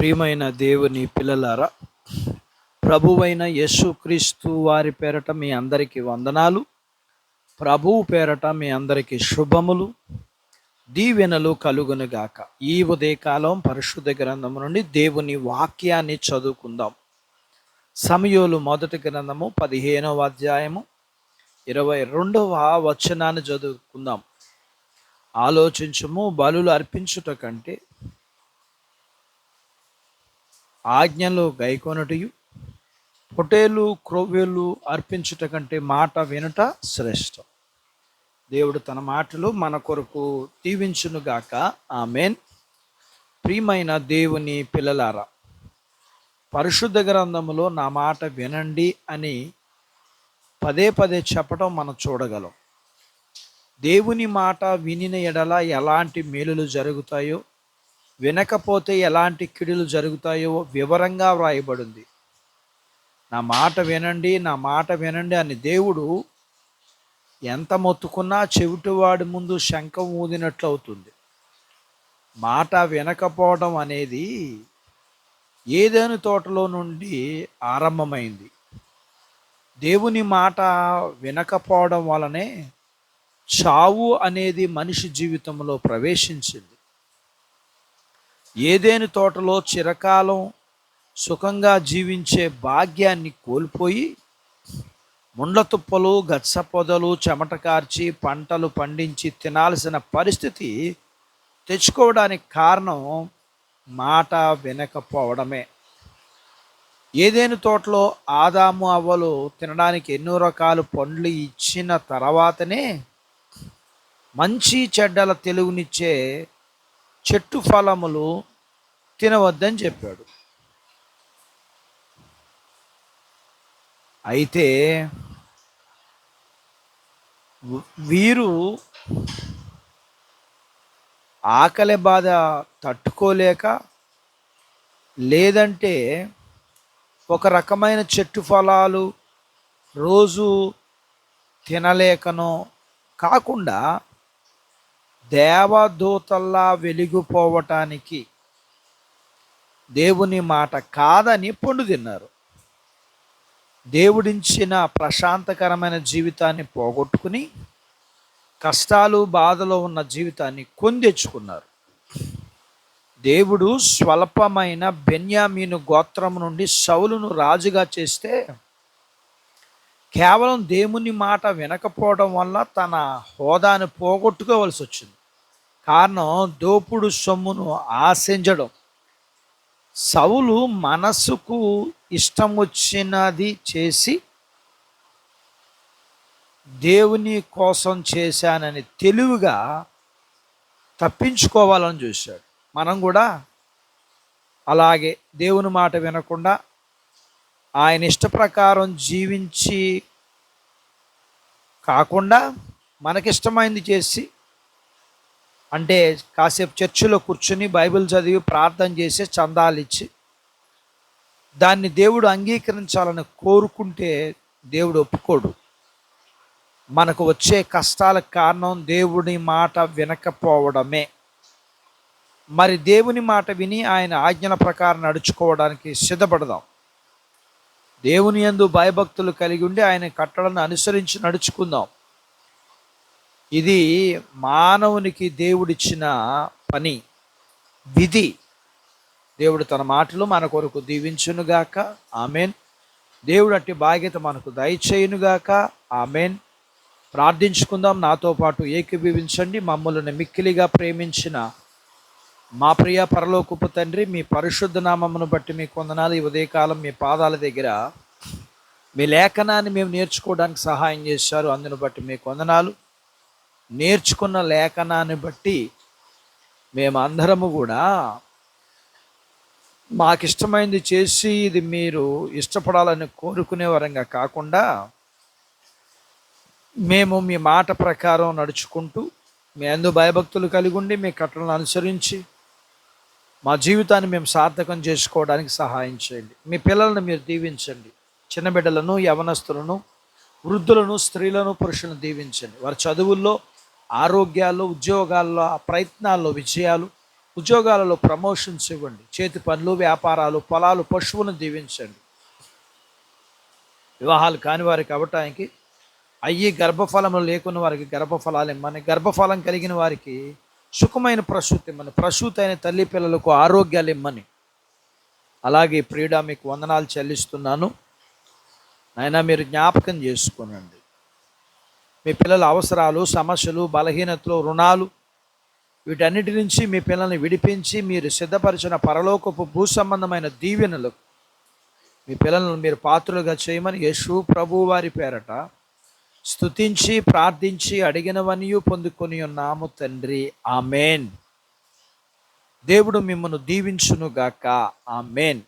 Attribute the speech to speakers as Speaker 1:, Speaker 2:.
Speaker 1: ప్రియమైన దేవుని పిల్లలారా, ప్రభువైన యేసుక్రీస్తు వారి పేరట మీ అందరికీ వందనాలు. ప్రభువు పేరట మీ అందరికీ శుభములు, దీవెనలు కలుగునుగాక. ఈ ఉదయకాలం పరిశుద్ధ గ్రంథము నుండి దేవుని వాక్యాన్ని చదువుకుందాం. సమూయేలు మొదటి గ్రంథము 15వ అధ్యాయము 22వ వచనాన్ని చదువుకుందాం. ఆలోచించుము, బలులు అర్పించుట కంటే ఆజ్ఞలు గైకొనుటయు పొటేలు క్రొవ్వేలు అర్పించుట కంటే మాట వినుట శ్రేష్టం. దేవుడు తన మాటలు మన కొరకు దీవించునుగాక. ఆమేన్. ప్రియమైన దేవుని పిల్లలారా, పరిశుద్ధ గ్రంథములో నా మాట వినండి అని పదే పదే చెప్పడం మనం చూడగలం. దేవుని మాట వినిన ఎడల ఎలాంటి మేలులు జరుగుతాయో, వినకపోతే ఎలాంటి కిడులు జరుగుతాయో వివరంగా వ్రాయబడింది. నా మాట వినండి, నా మాట వినండి అని దేవుడు ఎంత మొత్తుకున్నా చెవిటివాడి ముందు శంఖం ఊదినట్లు అవుతుంది. మాట వినకపోవడం అనేది ఏదెను తోటలో నుండి ఆరంభమైంది. దేవుని మాట వినకపోవడం వలనే చావు అనేది మనిషి జీవితంలో ప్రవేశించింది. ఏదెను తోటలో చిరకాలం సుఖంగా జీవించే భాగ్యాన్ని కోల్పోయి ముండ్ల తుప్పలు, గచ్చ పొదలు, చెమట కార్చి పంటలు పండించి తినాల్సిన పరిస్థితి తెచ్చుకోవడానికి కారణం మాట వినకపోవడమే. ఏదెను తోటలో ఆదాము అవ్వలు తినడానికి ఎన్నో రకాల పండ్లు ఇచ్చిన తర్వాతనే మంచి చెడ్డల తెలుగునిచ్చే చెట్టు ఫలములు తినవద్దని చెప్పాడు. అయితే వీరు ఆకలి బాధ తట్టుకోలేక, లేదంటే ఒక రకమైన చెట్టు ఫలాలు రోజు తినలేకనో కాకుండా దేవదూతల్లా వెలిగిపోవటానికి దేవుని మాట కాదని పండు తిన్నారు. దేవుడిచ్చిన ప్రశాంతకరమైన జీవితాన్ని పోగొట్టుకుని కష్టాలు బాధలో ఉన్న జీవితాన్ని కొందెచ్చుకున్నారు. దేవుడు స్వల్పమైన బెన్యామీను గోత్రం నుండి సౌలును రాజుగా చేస్తే కేవలం దేవుని మాట వినకపోవడం వల్ల తన హోదాను పోగొట్టుకోవలసి వచ్చింది. కారణం దోపుడు సొమ్మును ఆశించడం. సౌలు మనసుకు ఇష్టం వచ్చినది చేసి దేవుని కోసం చేశానని తెలివిగా తప్పించుకోవాలని చూశాడు. మనం కూడా అలాగే దేవుని మాట వినకుండా ఆయన ఇష్ట ప్రకారం జీవించి కాకుండా మనకిష్టమైంది చేసి, అంటే కాసేపు చర్చిలో కూర్చుని బైబిల్ చదివి ప్రార్థన చేసి చందాలు ఇచ్చి దాన్ని దేవుడు అంగీకరించాలని కోరుకుంటే దేవుడు ఒప్పుకోడు. మనకు వచ్చే కష్టాలకు కారణం దేవుని మాట వినకపోవడమే. మరి దేవుని మాట విని ఆయన ఆజ్ఞల ప్రకారం నడుచుకోవడానికి సిద్ధపడదాం. దేవుని యందు భయభక్తులు కలిగి ఉండి ఆయన కట్టడలను అనుసరించి నడుచుకుందాం. ఇది మానవునికి దేవుడిచ్చిన పని, విధి. దేవుడు తన మాటలు మన కొరకు దీవించునుగాక. ఆమెన్. దేవుడు అట్టి బాధ్యత మనకు దయచేయునుగాక. ఆమెన్. ప్రార్థించుకుందాం. నాతో పాటు ఏకీభవించండి. మమ్మల్ని మిక్కిలిగా ప్రేమించిన మా ప్రియ పరలోకపు తండ్రి, మీ పరిశుద్ధ నామమును బట్టి మీకు వందనాలు. ఈ ఉదయకాలం మీ పాదాల దగ్గర మీ లేఖనాన్ని మేము నేర్చుకోవడానికి సహాయం చేశారు. అందును బట్టి మీకు వందనాలు. నేర్చుకున్న లేఖనాన్ని బట్టి మేము అందరము కూడా మాకిష్టమైంది చేసి ఇది మీరు ఇష్టపడాలని కోరుకునే వరంగా కాకుండా మేము మీ మాట ప్రకారం నడుచుకుంటూ మీ యందు భయభక్తులు కలిగి ఉండి మీ కట్టడలను అనుసరించి మా జీవితాన్ని మేము సార్థకం చేసుకోవడానికి సహాయం చేయండి. మీ పిల్లలను మీరు దీవించండి. చిన్న బిడ్డలను, యవనస్తులను, వృద్ధులను, స్త్రీలను, పురుషులను దీవించండి. వారి చదువుల్లో, ఆరోగ్యాల్లో, ఉద్యోగాల్లో, ప్రయత్నాల్లో విజయాలు, ఉద్యోగాలలో ప్రమోషన్స్ ఇవ్వండి. చేతి పనులు, వ్యాపారాలు, పొలాలు, పశువులను దీవించండి. వివాహాలు కాని వారికి అవ్వటానికి, అయ్యి గర్భఫలములు లేకున్న వారికి గర్భఫలాలు ఇమ్మని, గర్భఫలం కలిగిన వారికి సుఖమైన ప్రసూతి ఇమ్మని, ప్రసూతి అయిన తల్లి పిల్లలకు ఆరోగ్యాలు ఇమ్మని. అలాగే ప్రియుడా మీకు వందనాలు చెల్లిస్తున్నాను. నాయనా మీరు జ్ఞాపకం చేసుకోనండి. మీ పిల్లల అవసరాలు, సమస్యలు, బలహీనతలు, రుణాలు, వీటన్నిటి నుంచి మీ పిల్లల్ని విడిపించి మీరు సిద్ధపరిచిన పరలోకపు భూ సంబంధమైన దీవెనలకు మీ పిల్లలను మీరు పాత్రలుగా చేయమని యేసు ప్రభువు వారి పేరట స్తుతించి ప్రార్థించి అడిగినవన్నీ పొందుకొని ఉన్నాము తండ్రి. ఆమెన్. దేవుడు మిమ్మల్ని దీవించునుగాక. ఆమెన్.